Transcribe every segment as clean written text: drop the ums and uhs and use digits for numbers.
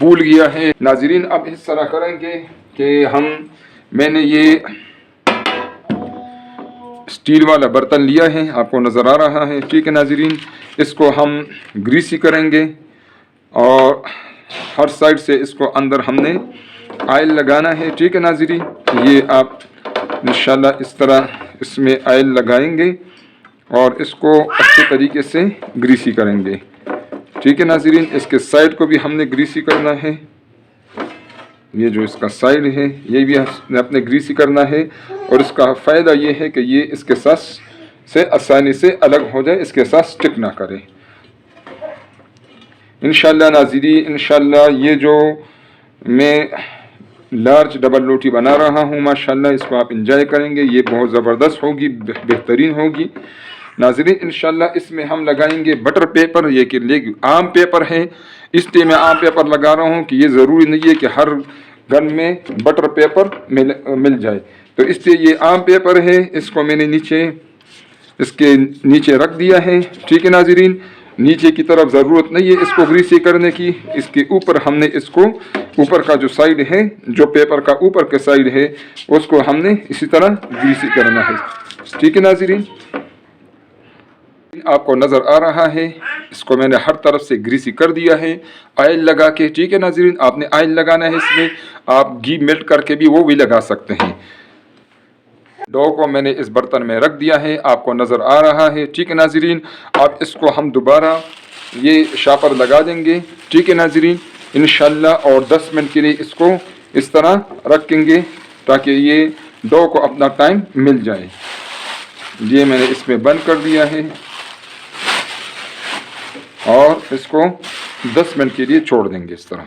بھول گیا ہے ناظرین. اب اس طرح کریں گے کہ میں نے یہ اسٹیل والا برتن لیا ہے، آپ کو نظر آ رہا ہے. ٹھیک ہے ناظرین، اس کو ہم گریسی کریں گے اور ہر سائڈ سے اس کو اندر ہم نے آئل لگانا ہے. ٹھیک ہے ناظرین، یہ آپ انشاءاللہ اس طرح اس میں آئل لگائیں گے اور اس کو اچھے طریقے سے گریسی کریں گے. ٹھیک ہے ناظرین، اس کے سائڈ کو بھی ہم نے گریسی کرنا ہے. یہ جو اس کا سائڈ ہے یہ بھی اپنے گریسی کرنا ہے، اور اس کا فائدہ یہ ہے کہ یہ اس کے ساتھ سے آسانی سے الگ ہو جائے، اس کے ساتھ سٹک نہ کرے. انشاءاللہ ناظرین، انشاءاللہ یہ جو میں لارج ڈبل روٹی بنا رہا ہوں ماشاءاللہ اس کو آپ انجوائے کریں گے. یہ بہت زبردست ہوگی، بہترین ہوگی ناظرین. انشاءاللہ اس میں ہم لگائیں گے بٹر پیپر. یہ کہ عام پیپر ہے، اس لیے میں عام پیپر لگا رہا ہوں کہ یہ ضروری نہیں ہے کہ ہر گھر میں بٹر پیپر مل جائے، تو اس لیے یہ عام پیپر ہے. اس کو میں نے اس کے نیچے رکھ دیا ہے. ٹھیک ہے ناظرین، نیچے کی طرف ضرورت نہیں ہے اس کو گریسی کرنے کی. اس کے اوپر ہم نے اس کو اوپر کا جو سائیڈ ہے، جو پیپر کا اوپر کے سائیڈ ہے، اس کو ہم نے اسی طرح گریسی کرنا ہے. ٹھیک ہے ناظرین، آپ کو نظر آ رہا ہے اس کو میں نے ہر طرف سے گریسی کر دیا ہے آئل لگا کے. ٹھیک ہے ناظرین، آپ نے آئل لگانا ہے، اس میں آپ گھی میلٹ کر کے بھی وہ بھی لگا سکتے ہیں. ڈو کو میں نے اس برتن میں رکھ دیا ہے، آپ کو نظر آ رہا ہے. ٹھیک ہے ناظرین، اب اس کو ہم دوبارہ یہ شاپر لگا دیں گے. ٹھیک ہے ناظرین انشاءاللہ، اور 10 منٹ کے لیے اس کو اس طرح رکھیں گے تاکہ یہ ڈو کو اپنا ٹائم مل جائے. یہ میں نے اس میں بند کر دیا ہے اور اس کو 10 منٹ کے لیے چھوڑ دیں گے اس طرح.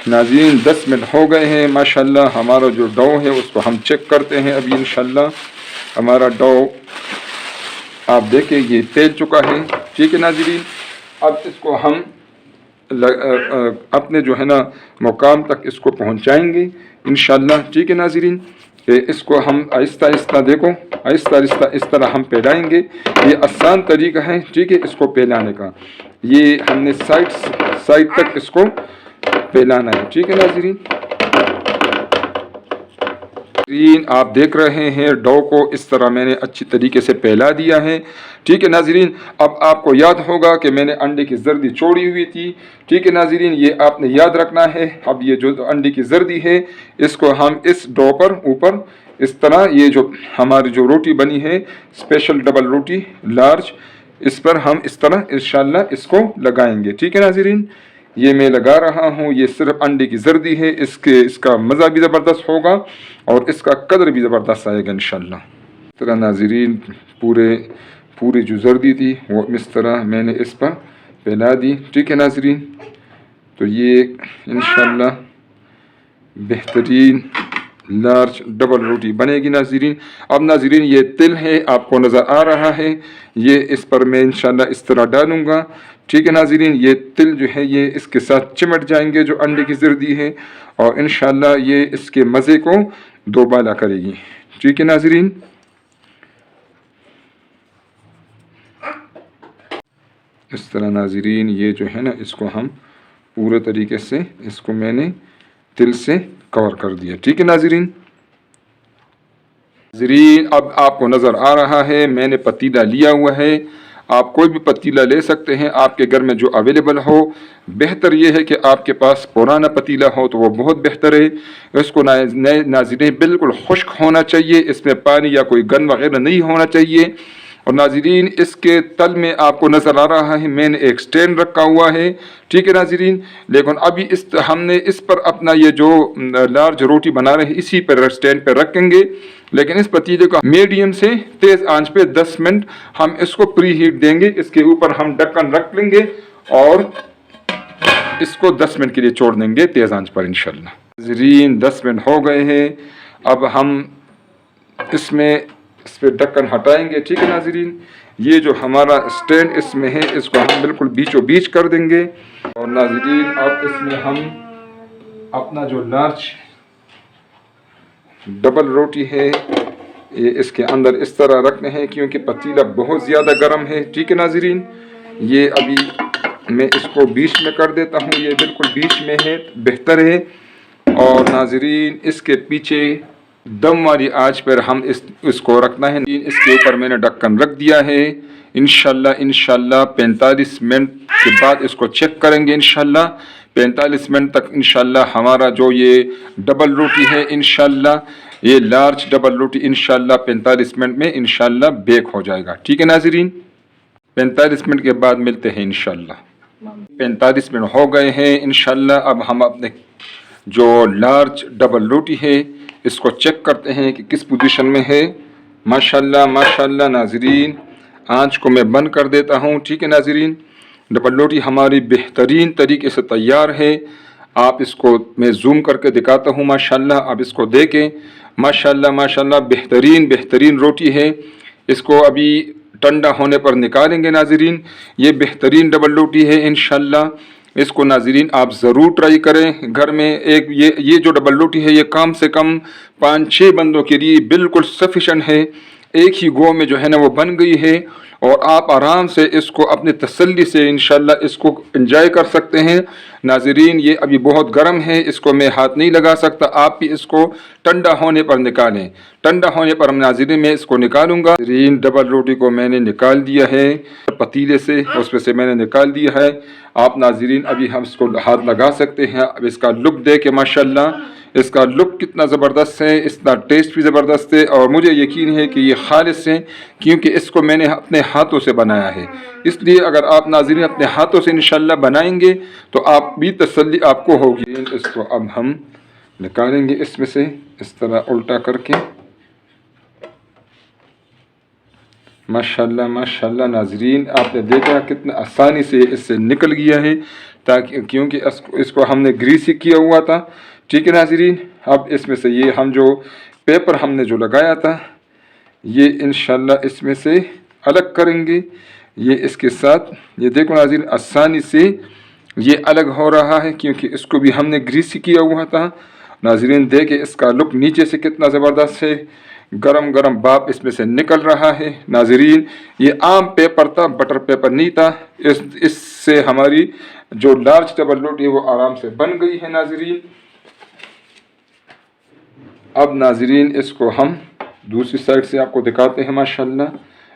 ناظرین 10 منٹ ہو گئے ہیں ماشاءاللہ. ہمارا جو ڈو ہے اس کو ہم چیک کرتے ہیں ابھی. انشاءاللہ ہمارا ڈو آپ دیکھیں یہ تیل چکا ہے. ٹھیک ہے ناظرین، اب اس کو ہم اپنے جو ہے نا مقام تک اس کو پہنچائیں گے انشاءاللہ. ٹھیک ہے ناظرین، کہ اس کو ہم آہستہ آہستہ دیکھو آہستہ آہستہ اس طرح ہم پھیلائیں گے. یہ آسان طریقہ ہے ٹھیک ہے اس کو پھیلانے کا. یہ ہم نے سائڈ تک اس کو پھیلانا ہے. ٹھیک ہے ناظرین، آپ دیکھ رہے ہیں ڈو کو اس طرح میں نے اچھی طریقے سے پھیلا دیا ہے. ٹھیک ہے ناظرین، اب آپ کو یاد ہوگا کہ میں نے انڈے کی زردی چھوڑی ہوئی تھی. ٹھیک ہے ناظرین، یہ آپ نے یاد رکھنا ہے. اب یہ جو انڈے کی زردی ہے اس کو ہم اس ڈو پر اوپر اس طرح، یہ جو ہماری جو روٹی بنی ہے اسپیشل ڈبل روٹی لارج، اس پر ہم اس طرح انشاءاللہ اس کو لگائیں گے. ٹھیک ہے ناظرین، یہ میں لگا رہا ہوں. یہ صرف انڈے کی زردی ہے، اس کا مزہ بھی زبردست ہوگا اور اس کا قدر بھی زبردست آئے گا انشاءاللہ. اس طرح ناظرین پوری جو زردی تھی وہ اس طرح میں نے اس پر پھیلا دی. ٹھیک ہے ناظرین، تو یہ انشاءاللہ بہترین لارج ڈبل روٹی بنے گی ناظرین. اب ناظرین یہ تل ہے آپ کو نظر آ رہا ہے، یہ اس پر میں انشاءاللہ اس طرح ڈالوں گا. ٹھیک ہے ناظرین، یہ تل جو ہے یہ اس کے ساتھ چمٹ جائیں گے جو انڈے کی زردی ہے، اور انشاءاللہ یہ اس کے مزے کو دوبالا کرے گی. ٹھیک ہے ناظرین، اس طرح ناظرین یہ جو ہے نا اس کو ہم پورے طریقے سے اس کو میں نے تل سے کور کر دیا. ٹھیک ہے ناظرین. اب آپ کو نظر آ رہا ہے میں نے پتیلا لیا ہوا ہے. آپ کوئی بھی پتیلا لے سکتے ہیں آپ کے گھر میں جو اویلیبل ہو. بہتر یہ ہے کہ آپ کے پاس پرانا پتیلا ہو تو وہ بہت بہتر ہے. اس کو ناظرین بالکل خشک ہونا چاہیے، اس میں پانی یا کوئی گند وغیرہ نہیں ہونا چاہیے. اور ناظرین اس کے تل میں آپ کو نظر آ رہا ہے میں نے ایک سٹینڈ رکھا ہوا ہے. ٹھیک ہے ناظرین، لیکن ابھی ہم نے اس پر اپنا یہ جو لارج روٹی بنا رہے ہیں اسی پر سٹینڈ پہ رکھیں گے. لیکن اس پتیلے کو میڈیم سے تیز آنچ پہ 10 منٹ ہم اس کو پری ہیٹ دیں گے. اس کے اوپر ہم ڈھکن رکھ لیں گے اور اس کو 10 منٹ کے لیے چھوڑ دیں گے تیز آنچ پر انشاءاللہ. ناظرین 10 منٹ ہو گئے ہیں، اب ہم اس پہ ڈھکن ہٹائیں گے. ٹھیک ہے ناظرین، یہ جو ہمارا سٹینڈ اس میں ہے اس کو ہم بالکل بیچوں بیچ کر دیں گے. اور ناظرین اب اس میں ہم اپنا جو لارج ڈبل روٹی ہے یہ اس کے اندر اس طرح رکھنے ہیں کیونکہ پتیلا بہت زیادہ گرم ہے. ٹھیک ہے ناظرین، یہ ابھی میں اس کو 20 میں کر دیتا ہوں، یہ بالکل 20 میں ہے، بہتر ہے۔ اور ناظرین اس کے پیچھے دم والی آنچ پر ہم اس کو رکھنا ہے۔ اس کے اوپر میں نے ڈھکن رکھ دیا ہے۔ انشاءاللہ 45 منٹ کے بعد اس کو چیک کریں گے۔ انشاءاللہ 45 منٹ تک انشاءاللہ ہمارا جو یہ ڈبل روٹی ہے، انشاءاللہ یہ لارج ڈبل روٹی انشاءاللہ 45 منٹ میں انشاءاللہ بیک ہو جائے گا۔ ٹھیک ہے ناظرین، 45 منٹ کے بعد ملتے ہیں انشاءاللہ۔ 45 منٹ ہو گئے ہیں انشاءاللہ۔ اب ہم اپنے جو لارج ڈبل روٹی ہے اس کو چیک کرتے ہیں کہ کس پوزیشن میں ہے۔ ماشاءاللہ ناظرین آنچ کو میں بند کر دیتا ہوں۔ ٹھیک ہے ناظرین، ڈبل روٹی ہماری بہترین طریقے سے تیار ہے۔ آپ اس کو میں زوم کر کے دکھاتا ہوں۔ ماشاءاللہ آپ اس کو دیکھیں، ماشاءاللہ بہترین روٹی ہے۔ اس کو ابھی ٹھنڈا ہونے پر نکالیں گے ناظرین۔ یہ بہترین ڈبل روٹی ہے انشاءاللہ۔ اس کو ناظرین آپ ضرور ٹرائی کریں گھر میں۔ یہ جو ڈبل روٹی ہے یہ کم سے کم 5-6 بندوں کے لیے بالکل سفیشینٹ ہے۔ ایک ہی گو میں جو ہے نا وہ بن گئی ہے، اور آپ آرام سے اس کو اپنے تسلی سے انشاءاللہ اس کو انجوائے کر سکتے ہیں۔ ناظرین یہ ابھی بہت گرم ہے، اس کو میں ہاتھ نہیں لگا سکتا، آپ بھی اس کو ٹھنڈا ہونے پر نکالیں۔ ٹھنڈا ہونے پر ناظرین میں اس کو نکالوں گا۔ ناظرین ڈبل روٹی کو میں نے نکال دیا ہے پتیلے سے، اس میں سے میں نے نکال دیا ہے۔ آپ ناظرین ابھی ہم اس کو ہاتھ لگا سکتے ہیں۔ اب اس کا لک دیکھیں، ماشاءاللہ اس کا لک کتنا زبردست ہے، اس کا ٹیسٹ بھی زبردست ہے، اور مجھے یقین ہے کہ یہ خالص ہے کیونکہ اس کو میں نے اپنے ہاتھوں سے بنایا ہے۔ اس لیے اگر آپ ناظرین اپنے ہاتھوں سے انشاءاللہ بنائیں گے تو آپ بھی تسلی آپ کو ہوگی۔ اس کو اب ہم نکالیں گے اس میں سے اس طرح الٹا کر کے۔ ماشاءاللہ ناظرین آپ نے دیکھا کتنا آسانی سے اس سے نکل گیا ہے، کیونکہ اس کو ہم نے گریسی کیا ہوا تھا۔ ٹھیک ہے ناظرین، اب اس میں سے یہ ہم جو پیپر ہم نے جو لگایا تھا یہ انشاءاللہ اس میں سے الگ کریں گے۔ یہ اس کے ساتھ یہ دیکھو ناظرین آسانی سے یہ الگ ہو رہا ہے کیونکہ اس کو بھی ہم نے گریسی کیا ہوا تھا۔ ناظرین دیکھیں اس کا لک نیچے سے کتنا زبردست ہے، گرم بھاپ اس میں سے نکل رہا ہے۔ ناظرین یہ عام پیپر تھا، بٹر پیپر نہیں تھا۔ اس سے ہماری جو لارج ڈبل روٹی ہے وہ آرام سے بن گئی ہے ناظرین۔ اب ناظرین اس کو ہم دوسری سائڈ سے آپ کو دکھاتے ہیں۔ ماشاءاللہ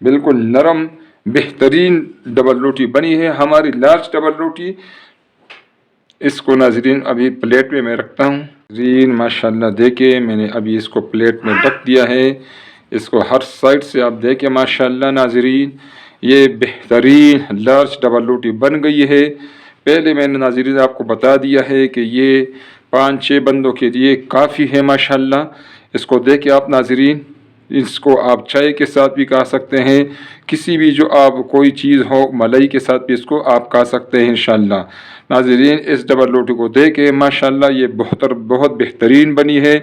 بالکل نرم بہترین ڈبل روٹی بنی ہے ہماری لارج ڈبل روٹی۔ اس کو ناظرین ابھی پلیٹ میں رکھتا ہوں۔ ناظرین ماشاءاللہ دیکھیں میں نے ابھی اس کو پلیٹ میں رکھ دیا ہے۔ اس کو ہر سائڈ سے آپ دیکھیں ماشاءاللہ ناظرین یہ بہترین لارج ڈبل روٹی بن گئی ہے۔ پہلے میں نے ناظرین آپ کو بتا دیا ہے کہ یہ 5-6 بندوں کے لیے کافی ہے ماشاءاللہ۔ اس کو دیکھیں آپ ناظرین، اس کو آپ چائے کے ساتھ بھی کھا سکتے ہیں، کسی بھی جو آپ کوئی چیز ہو ملائی کے ساتھ بھی اس کو آپ کھا سکتے ہیں انشاءاللہ۔ ناظرین اس ڈبل روٹی کو دیکھیں ماشاءاللہ یہ بہت بہترین بنی ہے،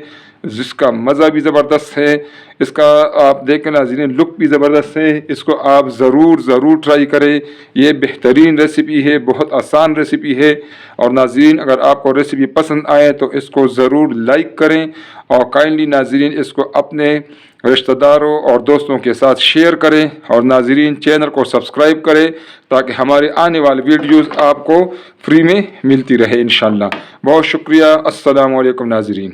جس کا مزہ بھی زبردست ہے۔ اس کا آپ دیکھیں ناظرین لک بھی زبردست ہے۔ اس کو آپ ضرور ٹرائی کریں، یہ بہترین ریسیپی ہے، بہت آسان ریسیپی ہے۔ اور ناظرین اگر آپ کو ریسیپی پسند آئے تو اس کو ضرور لائک کریں، اور کائنڈلی ناظرین اس کو اپنے رشتہ داروں اور دوستوں کے ساتھ شیئر کریں، اور ناظرین چینل کو سبسکرائب کریں تاکہ ہمارے آنے والی ویڈیوز آپ کو فری میں ملتی رہے انشاءاللہ۔ بہت شکریہ، السلام علیکم ناظرین۔